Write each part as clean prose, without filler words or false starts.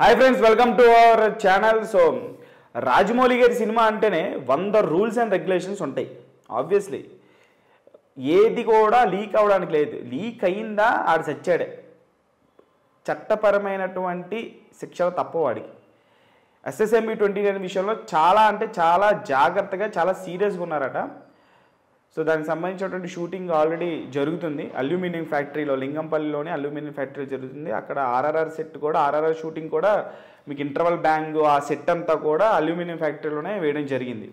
Hi friends, welcome to our channel. So Rajamouli గారి cinema అంటేనే 100 rules and regulations ఉంటాయి. Obviously ఏది కూడా లీక్ అవ్వడానికి లేదు. లీక్ అయిందా ఆడు చచ్చాడే. చట్టపరమైనటువంటి శిక్షలు తప్పవాడికి. SSMB 29 విషయంలో చాలా అంటే చాలా జాగ్రత్తగా చాలా సీరియస్గా ఉన్నారట. సో దానికి సంబంధించినటువంటి షూటింగ్ ఆల్రెడీ జరుగుతుంది. అల్యూమినియం ఫ్యాక్టరీలో, లింగంపల్లిలోని అల్యూమినియం ఫ్యాక్టరీ జరుగుతుంది. అక్కడ ఆర్ఆర్ఆర్ సెట్ కూడా, ఆర్ఆర్ఆర్ షూటింగ్ కూడా మీకు ఇంటర్వల్ బ్యాంగ్ ఆ సెట్ అంతా కూడా అల్యూమినియం ఫ్యాక్టరీలోనే వేయడం జరిగింది.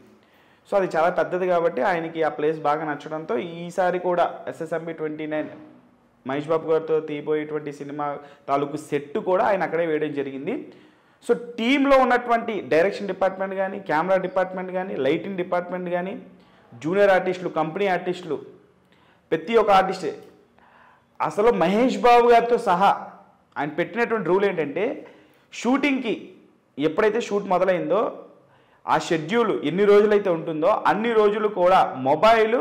సో అది చాలా పెద్దది కాబట్టి ఆయనకి ఆ ప్లేస్ బాగా నచ్చడంతో ఈసారి కూడా SSMB 29 మహేష్ బాబు గారితో తీయబోయేటువంటి సినిమా తాలూకు సెట్ కూడా ఆయన అక్కడే వేయడం జరిగింది. సో టీంలో ఉన్నటువంటి డైరెక్షన్ డిపార్ట్మెంట్ కానీ, కెమెరా డిపార్ట్మెంట్ కానీ, లైటింగ్ డిపార్ట్మెంట్ కానీ, జూనియర్ ఆర్టిస్టులు, కంపెనీ ఆర్టిస్టులు, ప్రతి ఒక్క ఆర్టిస్టే అసలు మహేష్ బాబు గారితో సహా ఆయన పెట్టినటువంటి రూల్ ఏంటంటే షూటింగ్కి ఎప్పుడైతే షూట్ మొదలైందో ఆ షెడ్యూల్ ఎన్ని రోజులైతే ఉంటుందో అన్ని రోజులు కూడా మొబైల్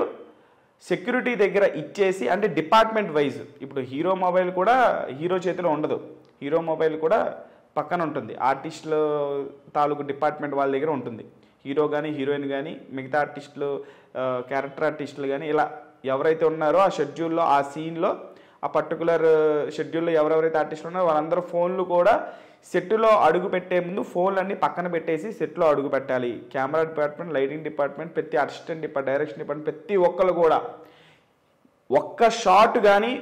సెక్యూరిటీ దగ్గర ఇచ్చేసి, అంటే డిపార్ట్మెంట్ వైజ్, ఇప్పుడు హీరో మొబైల్ కూడా హీరో చేతిలో ఉండదు, హీరో మొబైల్ కూడా పక్కన ఉంటుంది, ఆర్టిస్టుల తాలూకు డిపార్ట్మెంట్ వాళ్ళ దగ్గర ఉంటుంది. హీరో కానీ, హీరోయిన్ కానీ, మిగతా ఆర్టిస్టులు, క్యారెక్టర్ ఆర్టిస్టులు కానీ, ఇలా ఎవరైతే ఉన్నారో ఆ షెడ్యూల్లో, ఆ సీన్లో, ఆ పర్టికులర్ షెడ్యూల్లో ఎవరెవరైతే ఆర్టిస్టులు ఉన్నారో వాళ్ళందరూ ఫోన్లు కూడా సెట్లో అడుగు పెట్టే ముందు ఫోన్లన్నీ పక్కన పెట్టేసి సెట్లో అడుగు పెట్టాలి. కెమెరా డిపార్ట్మెంట్, లైటింగ్ డిపార్ట్మెంట్, ప్రతి అసిస్టెంట్ డిపార్ట్మెంట్, డైరెక్షన్ డిపార్ట్మెంట్, ప్రతి ఒక్కరు కూడా ఒక్క షాట్ కానీ,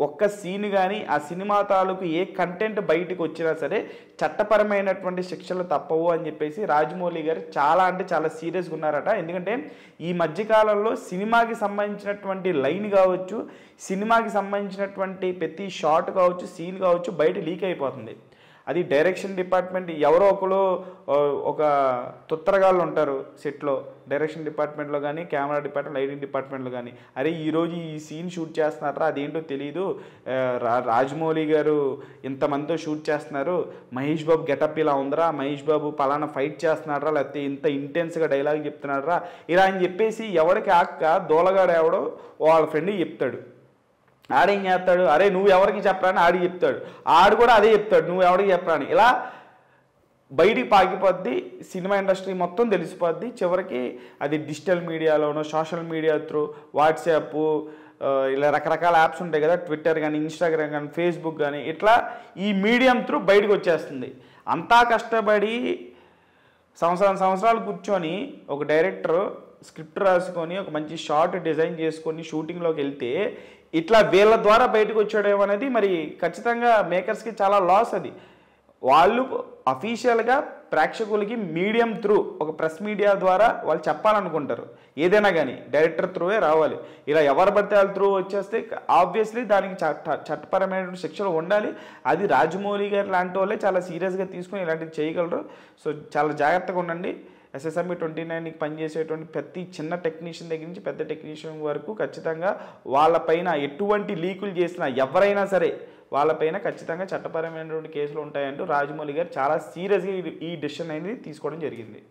ఒక్క సీన్ కానీ, ఆ సినిమా తాలూకు ఏ కంటెంట్ బయటకు వచ్చినా సరే చట్టపరమైనటువంటి శిక్షలు తప్పవు అని చెప్పేసి రాజమౌళి గారు చాలా అంటే చాలా సీరియస్గా ఉన్నారట. ఎందుకంటే ఈ మధ్యకాలంలో సినిమాకి సంబంధించినటువంటి లైన్ కావచ్చు, సినిమాకి సంబంధించినటువంటి ప్రతి షాట్ కావచ్చు, సీన్ కావచ్చు బయట లీక్ అయిపోతుంది. అది డైరెక్షన్ డిపార్ట్మెంట్ ఎవరో ఒకరు, ఒక తుత్తరగాళ్ళు ఉంటారు సెట్లో, డైరెక్షన్ డిపార్ట్మెంట్లో కానీ, కెమెరా డిపార్ట్మెంట్, లైటింగ్ డిపార్ట్మెంట్లో కానీ, అరే ఈరోజు ఈ సీన్ షూట్ చేస్తున్నారా, అదేంటో తెలియదు, రాజమౌళి గారు ఇంతమందితో షూట్ చేస్తున్నారు, మహేష్ బాబు గెటప్ ఇలా ఉందరా, మహేష్ బాబు పలానా ఫైట్ చేస్తున్నారా, లేకపోతే ఇంత ఇంటెన్స్గా డైలాగ్ చెప్తున్నారా, ఇలా అని చెప్పేసి ఎవరికి ఆక్క దోలగాడు ఎవడో వాళ్ళ ఫ్రెండ్కి చెప్తాడు. ఆడేం చేస్తాడు, అరే నువ్వు ఎవరికి చెప్పరాని ఆడికి చెప్తాడు, ఆడు కూడా అదే చెప్తాడు, నువ్వు ఎవరికి చెప్పరాని. ఇలా బయటికి పాకిపోద్ది, సినిమా ఇండస్ట్రీ మొత్తం తెలిసిపోద్ది. చివరికి అది డిజిటల్ మీడియాలోనో, సోషల్ మీడియా త్రూ, వాట్సాప్, ఇలా రకరకాల యాప్స్ ఉంటాయి కదా, ట్విట్టర్ కానీ, ఇన్స్టాగ్రామ్ కానీ, ఫేస్బుక్ కానీ, ఇట్లా ఈ మీడియం త్రూ బయటకు వచ్చేస్తుంది. అంతా కష్టపడి సంవత్సరాలు కూర్చొని ఒక డైరెక్టర్ స్క్రిప్ట్ రాసుకొని ఒక మంచి షార్ట్ డిజైన్ చేసుకొని షూటింగ్లోకి వెళ్తే ఇట్లా వీళ్ళ ద్వారా బయటకు వచ్చాడేమో అనేది మరి ఖచ్చితంగా మేకర్స్కి చాలా లాస్. అది వాళ్ళు అఫీషియల్గా ప్రేక్షకులకి మీడియం త్రూ, ఒక ప్రెస్ మీడియా ద్వారా వాళ్ళు చెప్పాలనుకుంటారు, ఏదైనా కానీ డైరెక్టర్ త్రూవే రావాలి. ఇలా ఎవరు పడితే వాళ్ళ త్రూ వచ్చేస్తే ఆబ్వియస్లీ దానికి చట్టపరమైన శిక్షలు ఉండాలి. అది రాజమౌళి గారు లాంటి వాళ్ళే చాలా సీరియస్గా తీసుకొని ఇలాంటివి చేయగలరు. సో చాలా జాగ్రత్తగా ఉండండి. SSMB 29కి పనిచేసేటువంటి ప్రతి చిన్న టెక్నీషియన్ దగ్గర నుంచి పెద్ద టెక్నీషియన్ వరకు ఖచ్చితంగా వాళ్ళపైన ఎటువంటి లీకులు చేసినా ఎవరైనా సరే వాళ్ళపైన ఖచ్చితంగా చట్టపరమైనటువంటి కేసులు ఉంటాయంటూ రాజమౌళి గారు చాలా సీరియస్గా ఈ డెసిషన్ అనేది తీసుకోవడం జరిగింది.